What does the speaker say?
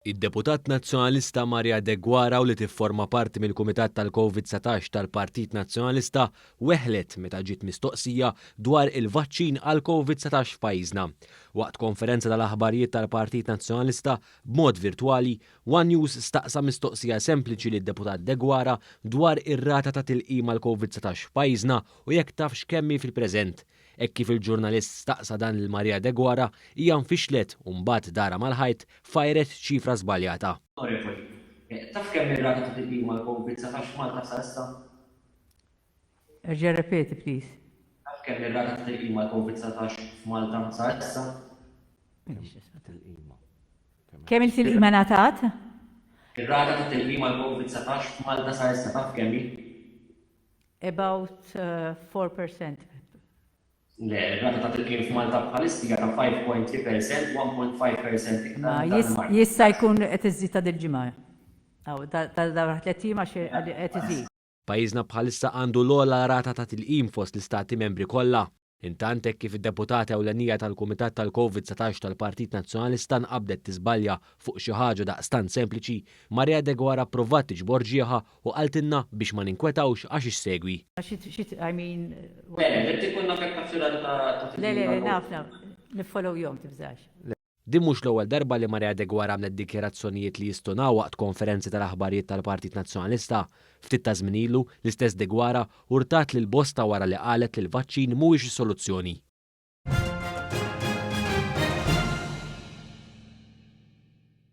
Id-Deputat Nazzjonalista Marja De Guara li tifforma parti mill-Kumitat tal-Covid-19 tal-Partit Nazzjonalista weħlet meta ġiet mistoqsija dwar il-vaċċin għal Covid-19 f'pajjiżna. Waqt konferenza tal-aħbarijiet tal-Partit Nazzjonalista b'mod virtwali, One News staqsa mistoqsija sempliċi lid-Deputat De Guara dwar ir-rata ta' tilqim għal Covid-19 f'pajjiżna u jekk taf x'kemmi fil-preżent. Hekk kif il-ġurnalist staqsa dan il-Marja De Guara hija nfixlet u mbagħad dara mal-ħajt fajret ċifra żbaljata. Taf kemm ir-rata ta' tilqim mal-Covid-19 f'Malta sa issa? Erġa' repeti, please. Taf kemm ir-rata ta' tilqim mal-Covid-19 f'Malta sa issa? Kemm il-tilqima ngħatat? Ir-rata ta' tilqim mal-Covid-19 f'Malta sa issa taf kemm hi? About 4%. Le, ir-rata ta' tilqim f'Malta bħalissa ta' 5.3%, 1.5% iktar. Jista' jkun qed iżżid ta' dil-ġimgħa. Aw, tal-dawra 30 għax qed iżid. Pajjiżna bħalissa għandu l-ogħla rata ta' tilqim fost l-istati membri kollha. Intant hekk kif id-deputata ewlenija tal-Kumitat tal-Covid-19 tal-Partit Nazzjonalista nqabdet tiżbalja fuq xi ħaġa daqstant sempliċi, Marja De Guara provat tiġbor ġieħa u qaltilna biex ma ninkwetawx għax issegwi. Le, tikun naf hekk taf ta' Le, naf, niffollow jom tibżax. Din mhux l-ewwel darba li Marja De Guara għamlet dikjerazzjonijiet li jistunaw waqt konferenzi tal-aħbarijiet tal-Partit Nazzjonalista. Ftit ta' żmien ilu l-istess De Guara urtat lil bosta wara li qalet li l-vaċċin mhuwiex is-soluzzjoni.